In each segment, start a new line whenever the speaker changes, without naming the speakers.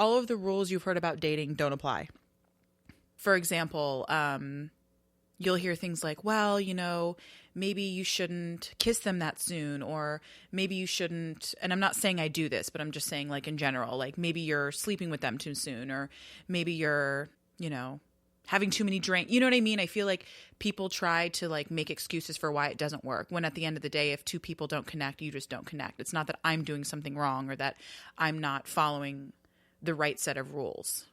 all of the rules you've heard about dating don't apply. For example, you'll hear things like, well, maybe you shouldn't kiss them that soon, or maybe you shouldn't, and I'm not saying I do this, but I'm just saying like in general, like maybe you're sleeping with them too soon, or maybe you're, having too many drinks. You know what I mean? I feel like people try to like make excuses for why it doesn't work, when at the end of the day, if two people don't connect, you just don't connect. It's not that I'm doing something wrong or that I'm not following the right set of rules.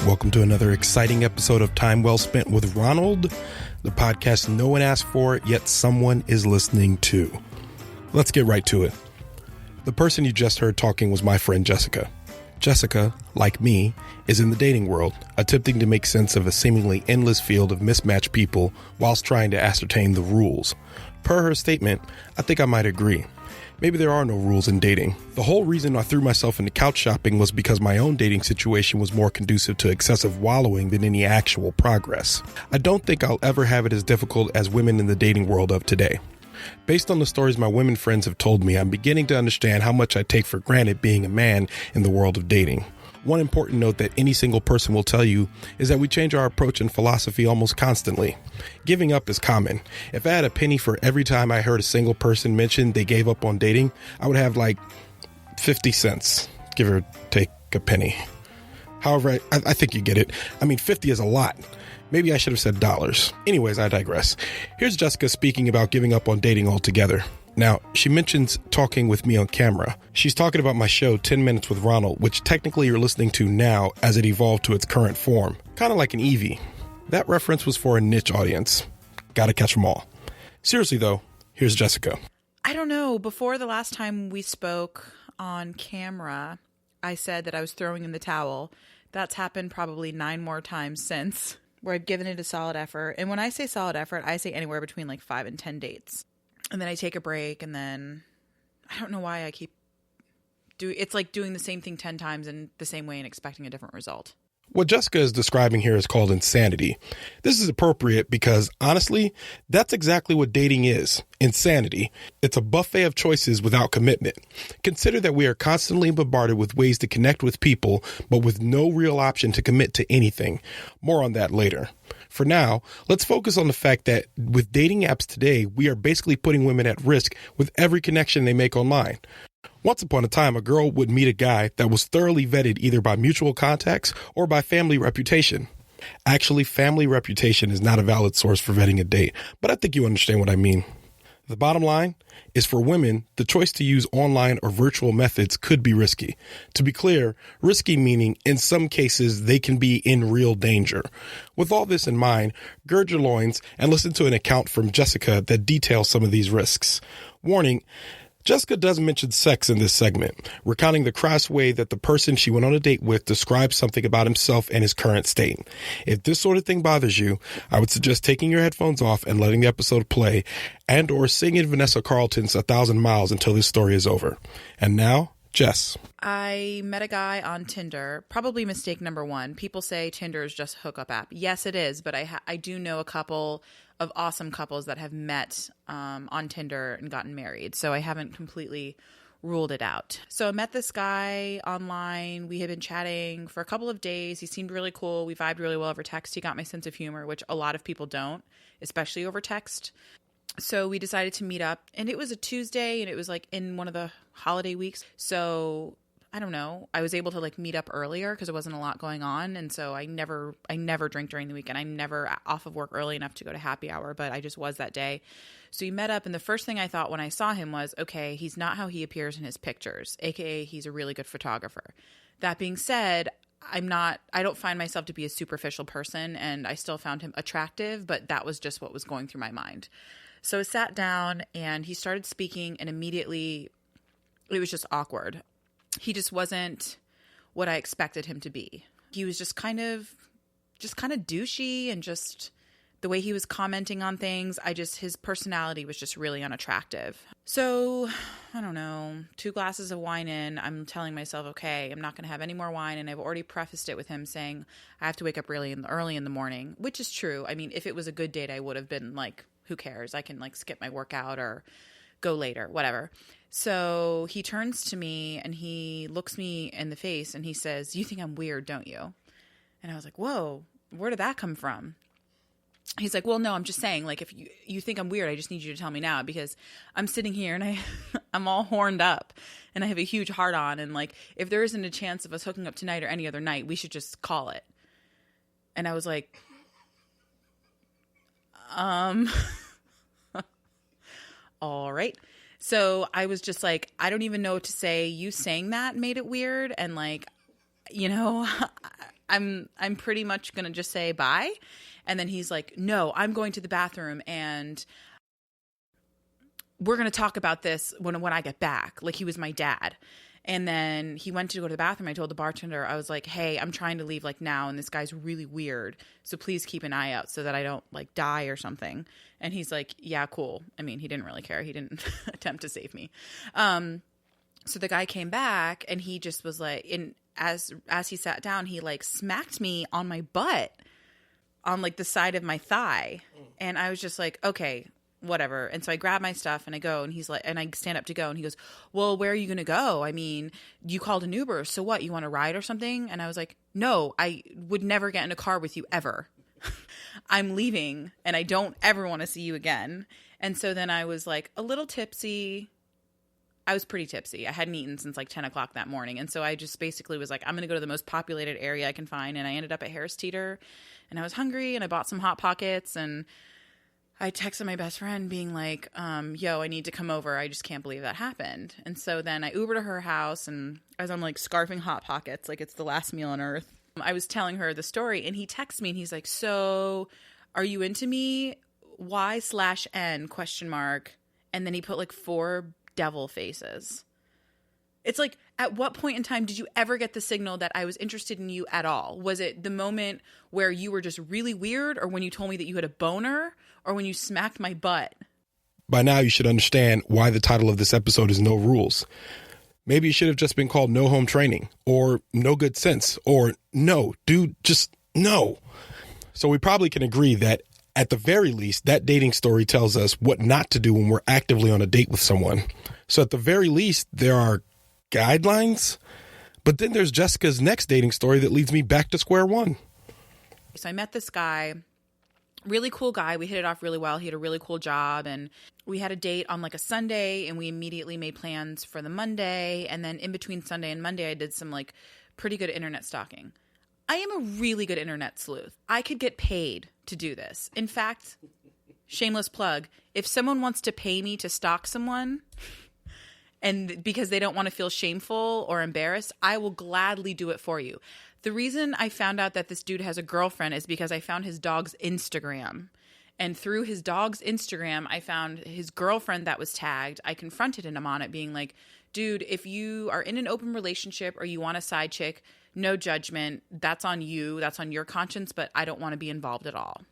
Welcome to another exciting episode of Time Well Spent with Ronald, the podcast no one asked for, yet someone is listening to. Let's get right to it. The person you just heard talking was my friend Jessica. Jessica, like me, is in the dating world, attempting to make sense of a seemingly endless field of mismatched people whilst trying to ascertain the rules. Per her statement, I think I might agree. Maybe there are no rules in dating. The whole reason I threw myself into couch shopping was because my own dating situation was more conducive to excessive wallowing than any actual progress. I don't think I'll ever have it as difficult as women in the dating world of today. Based on the stories my women friends have told me, I'm beginning to understand how much I take for granted being a man in the world of dating. One important note that any single person will tell you is that we change our approach and philosophy almost constantly. Giving up is common. If I had a penny for every time I heard a single person mention they gave up on dating, I would have like 50 cents, give or take a penny. However, I think you get it. I mean, 50 is a lot. Maybe I should have said dollars. Anyways, I digress. Here's Jessica speaking about giving up on dating altogether. Now, she mentions talking with me on camera. She's talking about my show, 10 Minutes with Ronald, which technically you're listening to now as it evolved to its current form. Kind of like an Eevee. That reference was for a niche audience. Gotta catch them all. Seriously though, here's Jessica.
I don't know. Before the last time we spoke on camera, I said that I was throwing in the towel. That's happened probably 9 more times since, where I've given it a solid effort. And when I say solid effort, I say anywhere between like 5 and 10 dates. And then I take a break, and then I don't know why I keep doing it's like doing the same thing 10 times in the same way and expecting a different result.
What Jessica is describing here is called insanity. This is appropriate because, honestly, that's exactly what dating is. Insanity. It's a buffet of choices without commitment. Consider that we are constantly bombarded with ways to connect with people, but with no real option to commit to anything. More on that later. For now, let's focus on the fact that with dating apps today, we are basically putting women at risk with every connection they make online. Once upon a time, a girl would meet a guy that was thoroughly vetted either by mutual contacts or by family reputation. Actually, family reputation is not a valid source for vetting a date, but I think you understand what I mean. The bottom line is, for women, the choice to use online or virtual methods could be risky. To be clear, risky meaning in some cases they can be in real danger. With all this in mind, gird your loins and listen to an account from Jessica that details some of these risks. Warning, Jessica does mention sex in this segment, recounting the crass way that the person she went on a date with describes something about himself and his current state. If this sort of thing bothers you, I would suggest taking your headphones off and letting the episode play, and or singing Vanessa Carlton's 1,000 Miles until this story is over. And now, Jess.
I met a guy on Tinder, probably mistake number 1. People say Tinder is just a hookup app. Yes, it is, but I do know a couple of awesome couples that have met on Tinder and gotten married. So I haven't completely ruled it out. So I met this guy online. We had been chatting for a couple of days. He seemed really cool. We vibed really well over text. He got my sense of humor, which a lot of people don't, especially over text. So we decided to meet up, and it was a Tuesday, and it was like in one of the holiday weeks. So I don't know. I was able to like meet up earlier because there wasn't a lot going on. And so I never drink during the weekend. I'm never off of work early enough to go to happy hour, but I just was that day. So we met up, and the first thing I thought when I saw him was, okay, he's not how he appears in his pictures, aka he's a really good photographer. That being said, I don't find myself to be a superficial person, and I still found him attractive, but that was just what was going through my mind. So I sat down, and he started speaking, and immediately it was just awkward. He just wasn't what I expected him to be. He was just kind of douchey and just The way he was commenting on things, his personality was just really unattractive. So, I don't know, 2 glasses of wine in, I'm telling myself, okay, I'm not going to have any more wine. And I've already prefaced it with him saying I have to wake up really early in the morning, which is true. I mean, if it was a good date, I would have been like, who cares? I can like skip my workout or go later, whatever. So he turns to me and he looks me in the face and he says, "You think I'm weird, don't you?" And I was like, whoa, where did that come from? He's like, "Well, no, I'm just saying, like, if you think I'm weird, I just need you to tell me now, because I'm sitting here and I'm all horned up and I have a huge heart on. And like, if there isn't a chance of us hooking up tonight or any other night, we should just call it." And I was like, all right. So I was just like, I don't even know what to say. You saying that made it weird. And like, you know, I'm pretty much going to just say bye. And then he's like, "No, I'm going to the bathroom and we're going to talk about this when I get back." Like, he was my dad. And then he went to go to the bathroom. I told the bartender, I was like, "Hey, I'm trying to leave like now, and this guy's really weird. So please keep an eye out so that I don't like die or something." And he's like, "Yeah, cool." I mean, he didn't really care. He didn't attempt to save me. So the guy came back and he just was like, and as he sat down, he like smacked me on my butt, on like the side of my thigh. And I was just like, okay, whatever. And so I grab my stuff and I go, and he's like, and I stand up to go, and he goes, "Well, where are you going to go? I mean, you called an Uber. So what, you want to ride or something?" And I was like, "No, I would never get in a car with you ever. I'm leaving and I don't ever want to see you again." And so then I was like a little tipsy. I was pretty tipsy. I hadn't eaten since like 10 o'clock that morning. And so I just basically was like, I'm going to go to the most populated area I can find. And I ended up at Harris Teeter, and I was hungry, and I bought some Hot Pockets, and I texted my best friend being like, "Yo, I need to come over. I just can't believe that happened." And so then I Ubered to her house, and as I'm like scarfing Hot Pockets, like it's the last meal on earth, I was telling her the story, and he texts me and he's like, "So are you into me? Y/N ? And then he put like 4 devil faces. It's like, at what point in time did you ever get the signal that I was interested in you at all? Was it the moment where you were just really weird, or when you told me that you had a boner, or when you smacked my butt?"
By now, you should understand why the title of this episode is No Rules. Maybe it should have just been called No Home Training, or No Good Sense, or No, Dude, Just No. So we probably can agree that at the very least, that dating story tells us what not to do when we're actively on a date with someone. So at the very least, there are guidelines. But then there's Jessica's next dating story that leads me back to square one.
So I met this guy, really cool guy. We hit it off really well. He had a really cool job, and we had a date on like a Sunday, and we immediately made plans for the Monday. And then in between Sunday and Monday, I did some like pretty good internet stalking. I am a really good internet sleuth. I could get paid to do this. In fact, shameless plug, if someone wants to pay me to stalk someone, and because they don't want to feel shameful or embarrassed, I will gladly do it for you. The reason I found out that this dude has a girlfriend is because I found his dog's Instagram. And through his dog's Instagram, I found his girlfriend that was tagged. I confronted him on it, being like, "Dude, if you are in an open relationship or you want a side chick, no judgment. That's on you. That's on your conscience, but I don't want to be involved at all."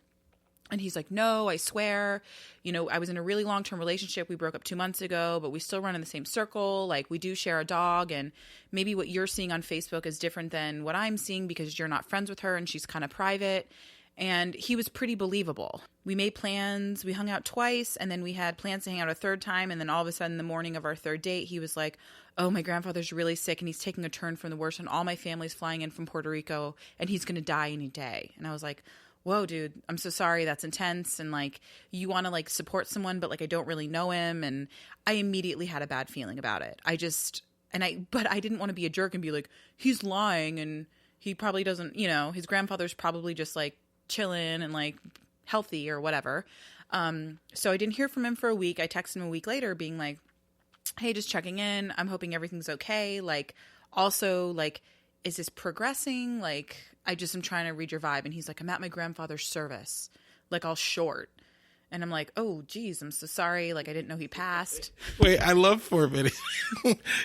And he's like, "No, I swear. You know, I was in a really long-term relationship. We broke up 2 months ago, but we still run in the same circle. Like, we do share a dog, and maybe what you're seeing on Facebook is different than what I'm seeing because you're not friends with her and she's kind of private." And he was pretty believable. We made plans. We hung out twice, and then we had plans to hang out a third time. And then all of a sudden, the morning of our third date, he was like, "Oh, my grandfather's really sick, and he's taking a turn from the worst, and all my family's flying in from Puerto Rico, and he's going to die any day." And I was like, "Whoa, dude, I'm so sorry. That's intense. And like, you want to like support someone, but like, I don't really know him." And I immediately had a bad feeling about it. But I didn't want to be a jerk and be like, "He's lying, and he probably doesn't, you know, his grandfather's probably just like chilling and like healthy or whatever." So I didn't hear from him for a week. I texted him a week later being like, "Hey, just checking in. I'm hoping everything's okay. Like, also, like, is this progressing? Like, I just am trying to read your vibe." And he's like, "I'm at my grandfather's service, like all short." And I'm like, "Oh, geez, I'm so sorry. Like, I didn't know he passed."
Wait, I love 4 minutes.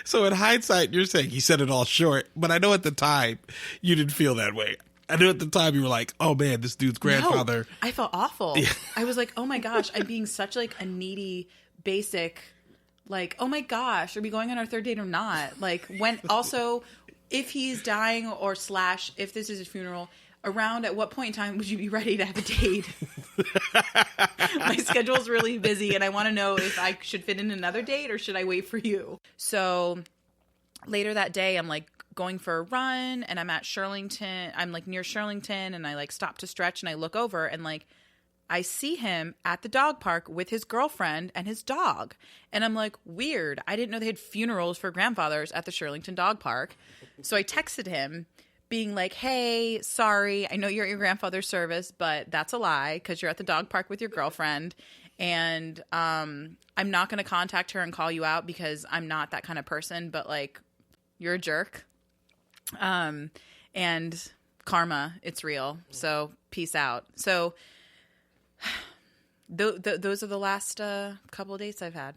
So in hindsight, you're saying he said it all short, but I know at the time you didn't feel that way. I knew at the time you were like, oh man, this dude's grandfather.
No, I felt awful. Yeah. I was like, oh my gosh, I'm being such like a needy, basic, like, oh my gosh, are we going on our third date or not? Like, when also, if he's dying or / if this is a funeral, around at what point in time would you be ready to have a date? My schedule's really busy and I want to know if I should fit in another date or should I wait for you? So later that day, I'm like going for a run and I'm at Shirlington. I'm like near Shirlington and I like stop to stretch and I look over and like I see him at the dog park with his girlfriend and his dog. And I'm like, weird. I didn't know they had funerals for grandfathers at the Shirlington dog park. So I texted him being like, hey, sorry, I know you're at your grandfather's service, but that's a lie because you're at the dog park with your girlfriend. And I'm not going to contact her and call you out because I'm not that kind of person, but like, you're a jerk. And karma, it's real. So peace out. So those are the last couple of dates I've had.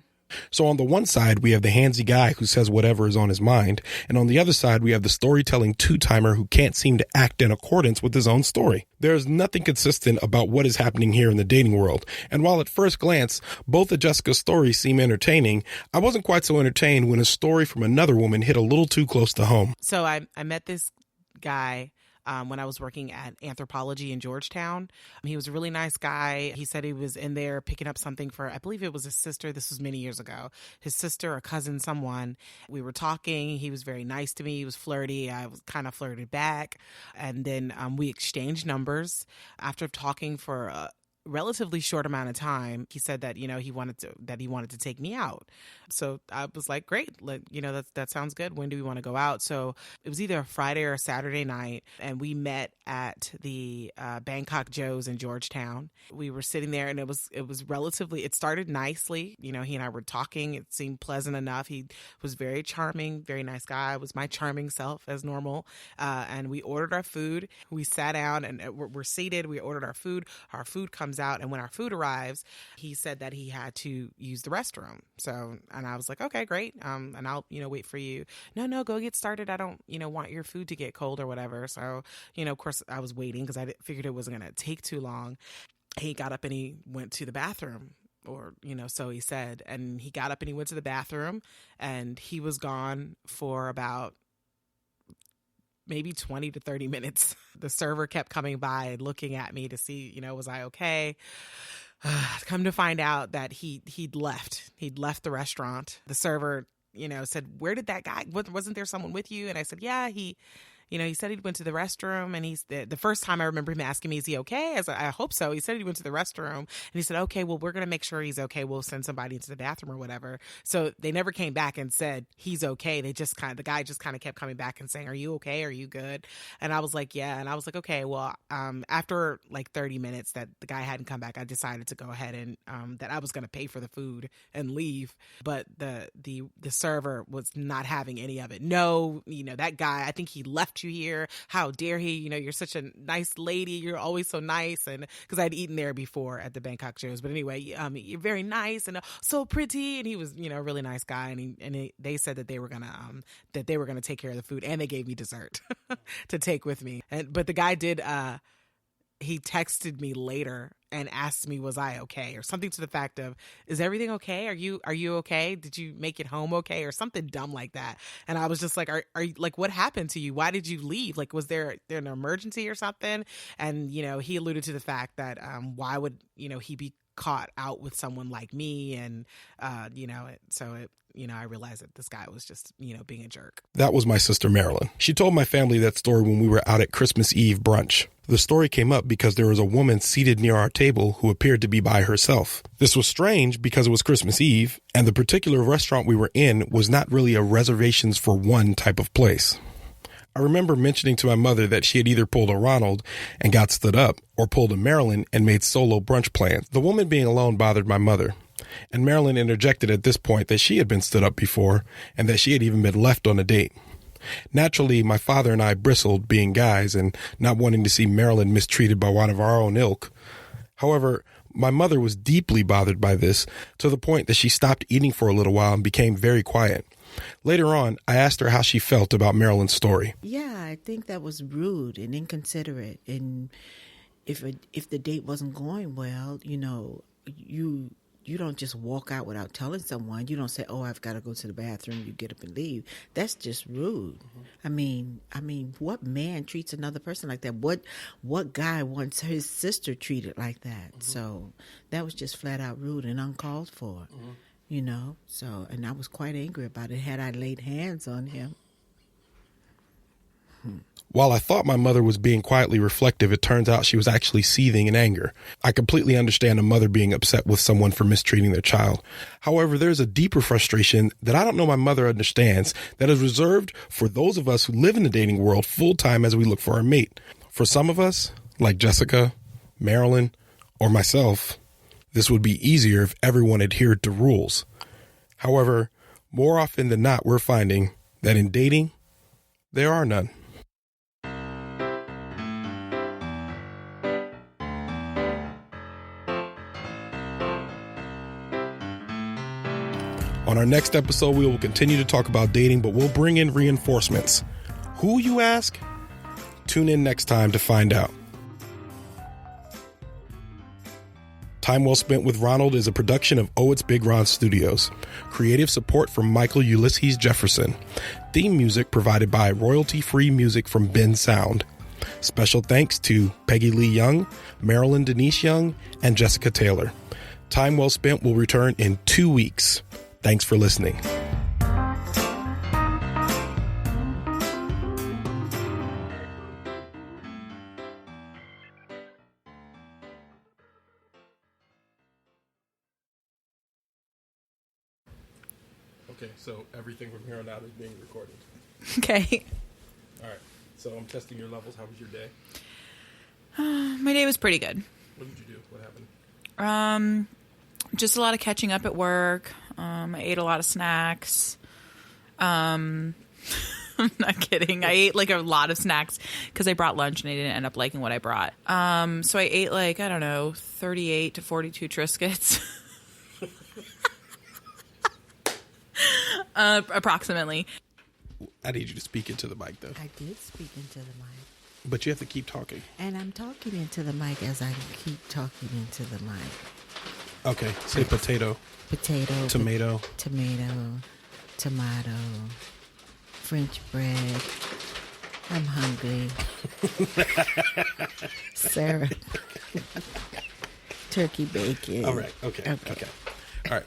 So on the one side, we have the handsy guy who says whatever is on his mind. And on the other side, we have the storytelling two-timer who can't seem to act in accordance with his own story. There is nothing consistent about what is happening here in the dating world. And while at first glance, both of Jessica's stories seem entertaining, I wasn't quite so entertained when a story from another woman hit a little too close to home.
So I met this guy when I was working at Anthropology in Georgetown. He was a really nice guy. He said he was in there picking up something for, I believe it was his sister. This was many years ago. His sister or cousin, someone. We were talking. He was very nice to me. He was flirty. I was kind of flirted back. And then we exchanged numbers. After talking for a relatively short amount of time, he said that, he wanted to take me out. So I was like, great, that sounds good. When do we want to go out? So it was either a Friday or a Saturday night, and we met at the Bangkok Joe's in Georgetown. We were sitting there, and it started nicely. He and I were talking. It seemed pleasant enough. He was very charming, very nice guy. I was my charming self as normal. And we ordered our food. We sat down, and we're seated. We ordered our food. Our food comes out, and when our food arrives, he said that he had to use the restroom. And I was like, okay, great. And I'll, wait for you. No, go get started. I don't, want your food to get cold or whatever. So, of course I was waiting because I figured it wasn't going to take too long. He got up and he went to the bathroom, or, so he said, and he got up and he went to the bathroom, and he was gone for about maybe 20 to 30 minutes. The server kept coming by and looking at me to see, was I okay? Come to find out that he'd left the restaurant. The server, said, where did that guy, wasn't there someone with you? And I said, yeah, he said he went to the restroom, and he's the first time I remember him asking me, is he okay? I said, I hope so. He said he went to the restroom, and he said, okay, well, we're going to make sure he's okay. We'll send somebody into the bathroom or whatever. So they never came back and said he's okay. The guy just kind of kept coming back and saying, are you okay? Are you good? And I was like, yeah. And I was like, okay, well, after like 30 minutes that the guy hadn't come back, I decided to go ahead and that I was going to pay for the food and leave. But the server was not having any of it. No, that guy, I think he left you here. How dare he? You're such a nice lady. You're always so nice. And because I'd eaten there before at the Bangkok Joe's. But anyway, you're very nice and so pretty. And he was, a really nice guy. And they said that they were gonna take care of the food, and they gave me dessert to take with me. But the guy did. He texted me later and asked me, was I okay? Or something to the fact of, is everything okay? Are you okay? Did you make it home okay? Or something dumb like that. And I was just like, are you, like, what happened to you? Why did you leave? Like, was there an emergency or something? And, he alluded to the fact that, why would, he be caught out with someone like me? And, I realized that this guy was just, being a jerk.
That was my sister, Marilyn. She told my family that story when we were out at Christmas Eve brunch. The story came up because there was a woman seated near our table who appeared to be by herself. This was strange because it was Christmas Eve, and the particular restaurant we were in was not really a reservations for one type of place. I remember mentioning to my mother that she had either pulled a Ronald and got stood up, or pulled a Marilyn and made solo brunch plans. The woman being alone bothered my mother, and Marilyn interjected at this point that she had been stood up before and that she had even been left on a date. Naturally, my father and I bristled, being guys, and not wanting to see Marilyn mistreated by one of our own ilk. However, My mother was deeply bothered by this, to the point that she stopped eating for a little while and became very quiet. Later on, I asked her how she felt about Marilyn's story.
Yeah, I think that was rude and inconsiderate. And if the date wasn't going well, you don't just walk out without telling someone. You don't say, "Oh, I've got to go to the bathroom." You get up and leave. That's just rude. I mean, what man treats another person like that? What guy wants his sister treated like that? So that was just flat out rude and uncalled for. So, and I was quite angry about it. Had I laid hands on him.
While I thought my mother was being quietly reflective, it turns out she was actually seething in anger. I completely understand a mother being upset with someone for mistreating their child. However, there's a deeper frustration that I don't know my mother understands that is reserved for those of us who live in the dating world full time as we look for our mate. For some of us, like Jessica, Marilyn, or myself, this would be easier if everyone adhered to rules. However, more often than not, we're finding that in dating, there are none. On our next episode, we will continue to talk about dating, but we'll bring in reinforcements. Who, you ask? Tune in next time to find out. Time Well Spent with Ronald is a production of OhitsBigRon Studios. Creative support from Michael Ulysses Jefferson. Theme music provided by royalty-free music from Ben Sound. Special thanks to Peggy Lee Young, Marilyn Denise Young, and Jessica Taylor. Time Well Spent will return in 2 weeks. Thanks for listening. Okay, so everything from here on out is being recorded.
Okay.
All right, so I'm testing your levels. How was your day?
My day was pretty good.
What did you do? What happened?
Just a lot of catching up at work. I ate a lot of snacks. I'm not kidding. I ate like a lot of snacks because I brought lunch and I didn't end up liking what I brought. So I ate 38 to 42 Triscuits. Approximately.
I need you to speak into the mic, though.
I did speak into the mic.
But you have to keep talking.
And I'm talking into the mic as I keep talking into the mic.
Okay, say potato.
Potato.
Tomato.
Tomato. French bread. I'm hungry. Sarah. Turkey bacon.
All right, okay. All right.